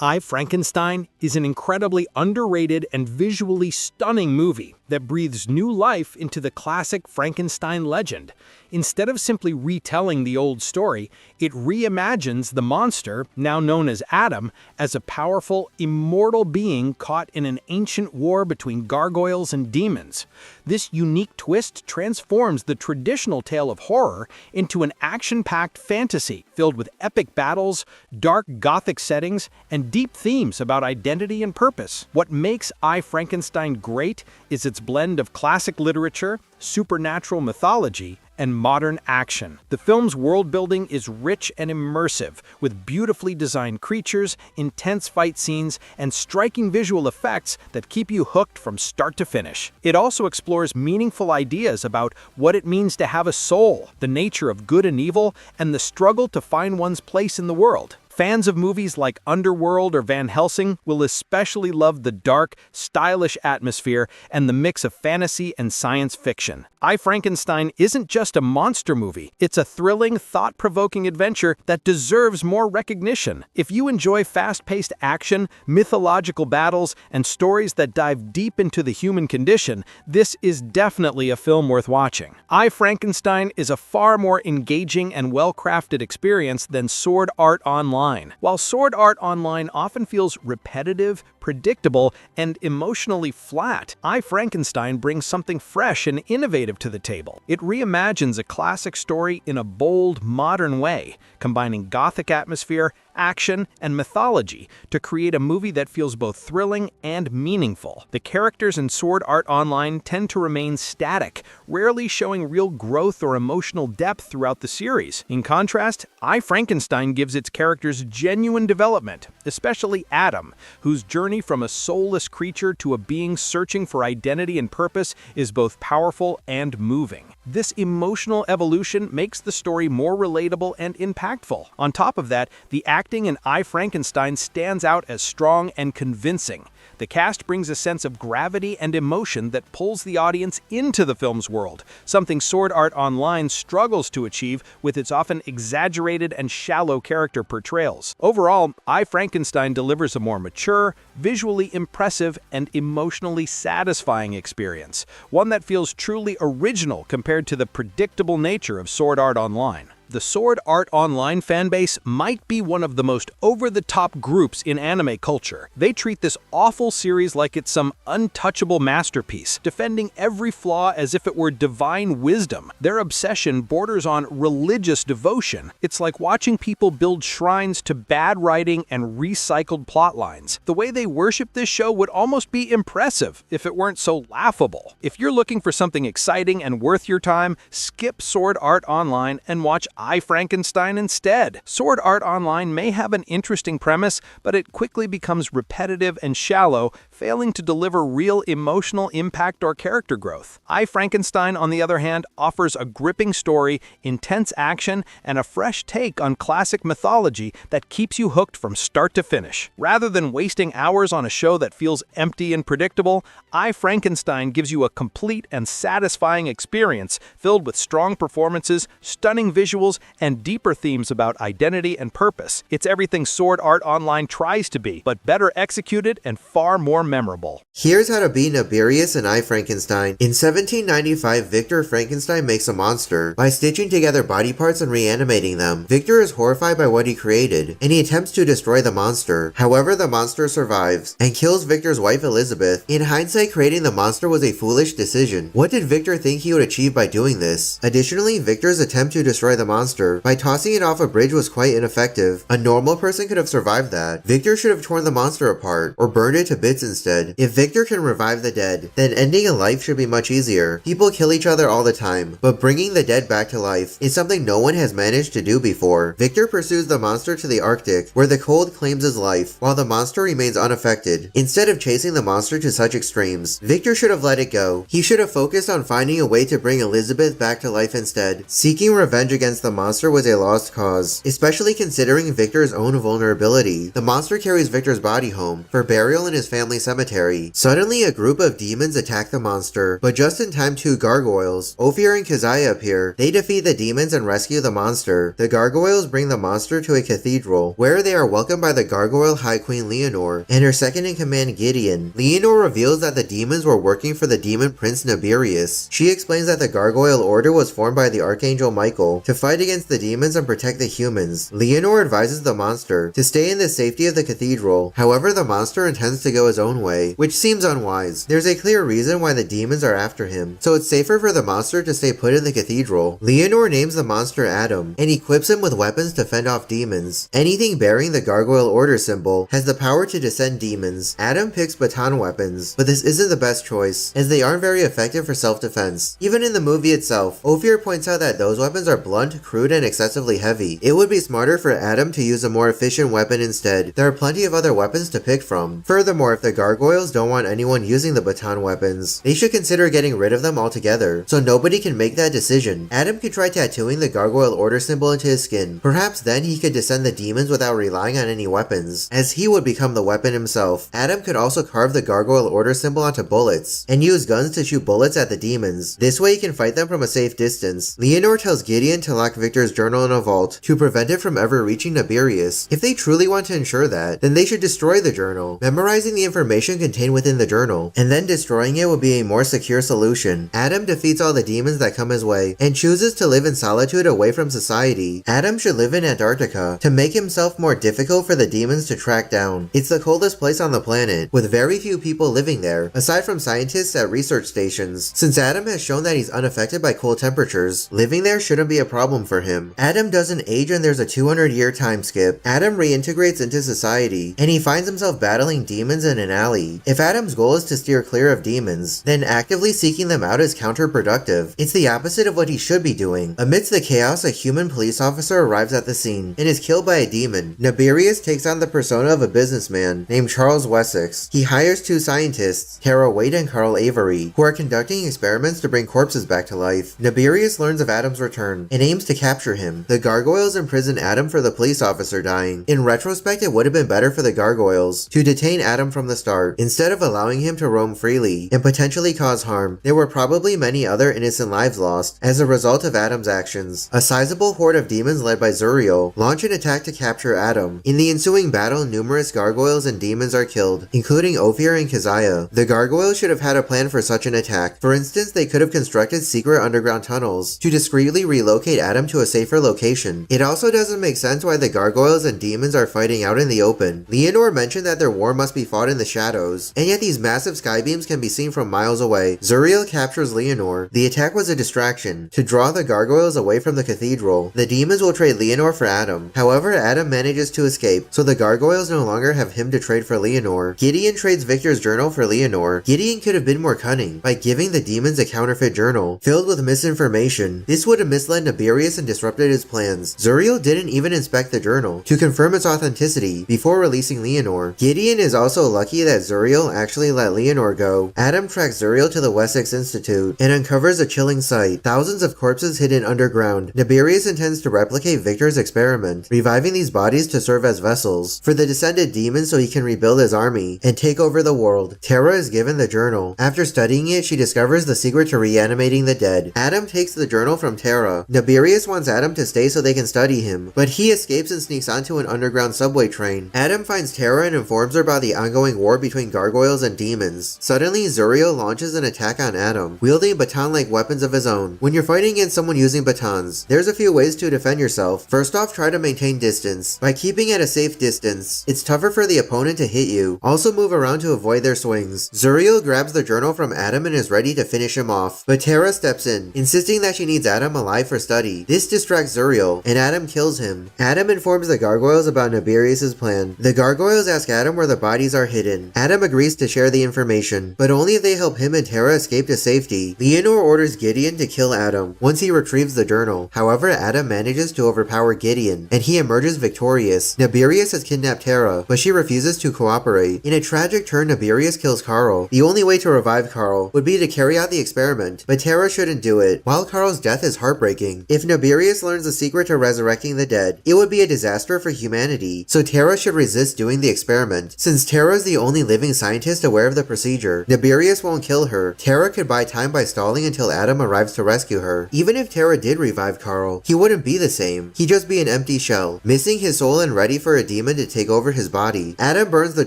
I, Frankenstein is an incredibly underrated and visually stunning movie that breathes new life into the classic Frankenstein legend. Instead of simply retelling the old story, it reimagines the monster, now known as Adam, as a powerful, immortal being caught in an ancient war between gargoyles and demons. This unique twist transforms the traditional tale of horror into an action-packed fantasy filled with epic battles, dark gothic settings, and deep themes about identity and purpose. What makes I, Frankenstein great is its blend of classic literature, supernatural mythology, and modern action. The film's world-building is rich and immersive, with beautifully designed creatures, intense fight scenes, and striking visual effects that keep you hooked from start to finish. It also explores meaningful ideas about what it means to have a soul, the nature of good and evil, and the struggle to find one's place in the world. Fans of movies like Underworld or Van Helsing will especially love the dark, stylish atmosphere and the mix of fantasy and science fiction. I, Frankenstein isn't just a monster movie, it's a thrilling, thought-provoking adventure that deserves more recognition. If you enjoy fast-paced action, mythological battles, and stories that dive deep into the human condition, this is definitely a film worth watching. I, Frankenstein is a far more engaging and well-crafted experience than Sword Art Online. While Sword Art Online often feels repetitive, predictable, and emotionally flat, I, Frankenstein brings something fresh and innovative to the table. It reimagines a classic story in a bold, modern way, combining gothic atmosphere, action, and mythology to create a movie that feels both thrilling and meaningful. The characters in Sword Art Online tend to remain static, rarely showing real growth or emotional depth throughout the series. In contrast, I, Frankenstein gives its characters genuine development, especially Adam, whose journey from a soulless creature to a being searching for identity and purpose is both powerful and moving. This emotional evolution makes the story more relatable and impactful. On top of that, the acting in I, Frankenstein stands out as strong and convincing. The cast brings a sense of gravity and emotion that pulls the audience into the film's world, something Sword Art Online struggles to achieve with its often exaggerated and shallow character portrayals. Overall, I, Frankenstein delivers a more mature, visually impressive, and emotionally satisfying experience, one that feels truly original compared to the predictable nature of Sword Art Online. The Sword Art Online fanbase might be one of the most over-the-top groups in anime culture. They treat this awful series like it's some untouchable masterpiece, defending every flaw as if it were divine wisdom. Their obsession borders on religious devotion. It's like watching people build shrines to bad writing and recycled plotlines. The way they worship this show would almost be impressive if it weren't so laughable. If you're looking for something exciting and worth your time, skip Sword Art Online and watch I, Frankenstein instead. Sword Art Online may have an interesting premise, but it quickly becomes repetitive and shallow, failing to deliver real emotional impact or character growth. I, Frankenstein, on the other hand, offers a gripping story, intense action, and a fresh take on classic mythology that keeps you hooked from start to finish. Rather than wasting hours on a show that feels empty and predictable, I, Frankenstein gives you a complete and satisfying experience filled with strong performances, stunning visuals, and deeper themes about identity and purpose. It's everything Sword Art Online tries to be, but better executed and far more memorable. Here's how to beat Naberius and I, Frankenstein. In 1795, Victor Frankenstein makes a monster by stitching together body parts and reanimating them. Victor is horrified by what he created, and he attempts to destroy the monster. However, the monster survives and kills Victor's wife Elizabeth. In hindsight, creating the monster was a foolish decision. What did Victor think he would achieve by doing this? Additionally, Victor's attempt to destroy the monster by tossing it off a bridge was quite ineffective. A normal person could have survived that. Victor should have torn the monster apart or burned it to bits instead. If Victor can revive the dead, then ending a life should be much easier. People kill each other all the time, but bringing the dead back to life is something no one has managed to do before. Victor pursues the monster to the Arctic, where the cold claims his life, while the monster remains unaffected. Instead of chasing the monster to such extremes, Victor should have let it go. He should have focused on finding a way to bring Elizabeth back to life instead, seeking revenge against against the monster was a lost cause, especially considering Victor's own vulnerability. The monster carries Victor's body home for burial in his family cemetery. Suddenly, a group of demons attack the monster, but just in time two gargoyles, Ophir and Keziah, appear. They defeat the demons and rescue the monster. The gargoyles bring the monster to a cathedral, where they are welcomed by the gargoyle High Queen Leonor and her second-in-command Gideon. Leonor reveals that the demons were working for the demon prince Naberius. She explains that the gargoyle order was formed by the archangel Michael to fight against the demons and protect the humans. Leonor advises the monster to stay in the safety of the cathedral. However, the monster intends to go his own way, which seems unwise. There's a clear reason why the demons are after him, so it's safer for the monster to stay put in the cathedral. Leonor names the monster Adam and equips him with weapons to fend off demons. Anything bearing the gargoyle order symbol has the power to descend demons. Adam picks baton weapons, but this isn't the best choice, as they aren't very effective for self-defense. Even in the movie itself, Ophir points out that those weapons are blunt, crude, and excessively heavy. It would be smarter for Adam to use a more efficient weapon instead. There are plenty of other weapons to pick from. Furthermore, if the gargoyles don't want anyone using the baton weapons, they should consider getting rid of them altogether, so nobody can make that decision. Adam could try tattooing the gargoyle order symbol into his skin. Perhaps then he could descend the demons without relying on any weapons, as he would become the weapon himself. Adam could also carve the gargoyle order symbol onto bullets, and use guns to shoot bullets at the demons. This way he can fight them from a safe distance. Leonor tells Gideon to lock Victor's journal in a vault to prevent it from ever reaching Naberius. If they truly want to ensure that, then they should destroy the journal. Memorizing the information contained within the journal, and then destroying it would be a more secure solution. Adam defeats all the demons that come his way, and chooses to live in solitude away from society. Adam should live in Antarctica to make himself more difficult for the demons to track down. It's the coldest place on the planet, with very few people living there, aside from scientists at research stations. Since Adam has shown that he's unaffected by cold temperatures, living there shouldn't be a problem for him. Adam doesn't age and there's a 200-year time skip. Adam reintegrates into society, and he finds himself battling demons in an alley. If Adam's goal is to steer clear of demons, then actively seeking them out is counterproductive. It's the opposite of what he should be doing. Amidst the chaos, a human police officer arrives at the scene and is killed by a demon. Naberius takes on the persona of a businessman named Charles Wessex. He hires two scientists, Tara Wade and Carl Avery, who are conducting experiments to bring corpses back to life. Naberius learns of Adam's return and aims to capture him. The gargoyles imprison Adam for the police officer dying. In retrospect, it would have been better for the gargoyles to detain Adam from the start, instead of allowing him to roam freely and potentially cause harm. There were probably many other innocent lives lost as a result of Adam's actions. A sizable horde of demons led by Zuriel launch an attack to capture Adam. In the ensuing battle, numerous gargoyles and demons are killed, including Ophir and Keziah. The gargoyles should have had a plan for such an attack. For instance, they could have constructed secret underground tunnels to discreetly relocate Adam to a safer location. It also doesn't make sense why the gargoyles and demons are fighting out in the open. Leonor mentioned that their war must be fought in the shadows, and yet these massive skybeams can be seen from miles away. Zuriel captures Leonor. The attack was a distraction to draw the gargoyles away from the cathedral. The demons will trade Leonor for Adam. However, Adam manages to escape, so the gargoyles no longer have him to trade for Leonor. Gideon trades Victor's journal for Leonor. Gideon could have been more cunning by giving the demons a counterfeit journal filled with misinformation. This would have misled Naberius and disrupted his plans. Zuriel didn't even inspect the journal to confirm its authenticity before releasing Leonor. Gideon is also lucky that Zuriel actually let Leonor go. Adam tracks Zuriel to the Wessex Institute and uncovers a chilling sight: thousands of corpses hidden underground. Naberius intends to replicate Victor's experiment, reviving these bodies to serve as vessels for the descended demons so he can rebuild his army and take over the world. Tara is given the journal. After studying it, she discovers the secret to reanimating the dead. Adam takes the journal from Tara. Naberius wants Adam to stay so they can study him, but he escapes and sneaks onto an underground subway train. Adam finds Tara and informs her about the ongoing war between gargoyles and demons. Suddenly, Zuriel launches an attack on Adam, wielding baton-like weapons of his own. When you're fighting against someone using batons, there's a few ways to defend yourself. First off, try to maintain distance. By keeping at a safe distance, it's tougher for the opponent to hit you. Also move around to avoid their swings. Zuriel grabs the journal from Adam and is ready to finish him off, but Tara steps in, insisting that she needs Adam alive for study. This distracts Zuriel, and Adam kills him. Adam informs the gargoyles about Naberius' plan. The gargoyles ask Adam where the bodies are hidden. Adam agrees to share the information, but only if they help him and Tara escape to safety. Leonor orders Gideon to kill Adam once he retrieves the journal. However, Adam manages to overpower Gideon, and he emerges victorious. Naberius has kidnapped Tara, but she refuses to cooperate. In a tragic turn, Naberius kills Carl. The only way to revive Carl would be to carry out the experiment, but Tara shouldn't do it. While Carl's death is heartbreaking, if Naberius learns the secret to resurrecting the dead, it would be a disaster for humanity, so Tara should resist doing the experiment. Since Tara is the only living scientist aware of the procedure, Naberius won't kill her. Tara could buy time by stalling until Adam arrives to rescue her. Even if Tara did revive Carl, he wouldn't be the same. He'd just be an empty shell, missing his soul and ready for a demon to take over his body. Adam burns the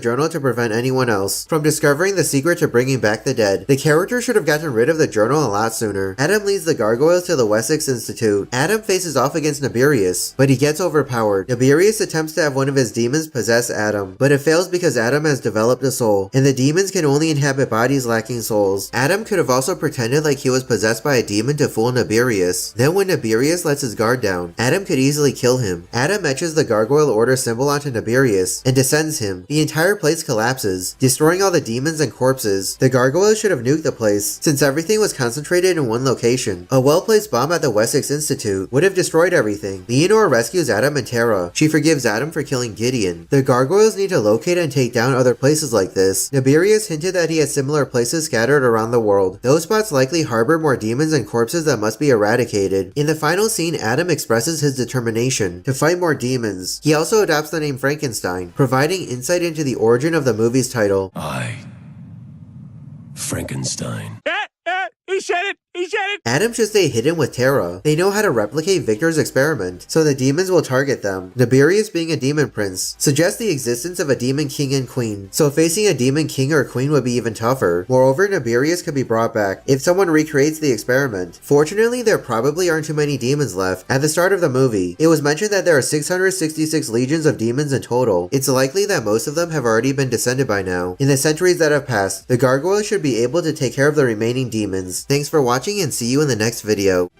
journal to prevent anyone else from discovering the secret to bringing back the dead. The character should have gotten rid of the journal a lot sooner. Adam leads the gargoyles to the Wessex Institute. Adam faces off against Naberius, but he gets overpowered. Naberius attempts to have one of his demons possess Adam, but it fails because Adam has developed a soul, and the demons can only inhabit bodies lacking souls. Adam could have also pretended like he was possessed by a demon to fool Naberius. Then when Naberius lets his guard down, Adam could easily kill him. Adam etches the Gargoyle Order symbol onto Naberius and descends him. The entire place collapses, destroying all the demons and corpses. The gargoyles should have nuked the place, since everything was concentrated in one location. A well-placed bomb at the Wessex Institute would have destroyed everything. Leonore rescues Adam and Tara. She forgives Adam for killing Gideon. The gargoyles need to locate and take down other places like this. Naberius hinted that he has similar places scattered around the world. Those spots likely harbor more demons and corpses that must be eradicated. In the final scene, Adam expresses his determination to fight more demons. He also adopts the name Frankenstein, providing insight into the origin of the movie's title. Frankenstein. He said it! He said it! Adam should stay hidden with Tara. They know how to replicate Victor's experiment, so the demons will target them. Naberius, being a demon prince, suggests the existence of a demon king and queen, so facing a demon king or queen would be even tougher. Moreover, Naberius could be brought back if someone recreates the experiment. Fortunately, there probably aren't too many demons left. At the start of the movie, it was mentioned that there are 666 legions of demons in total. It's likely that most of them have already been descended by now. In the centuries that have passed, the gargoyles should be able to take care of the remaining demons. Thanks for watching and see you in the next video.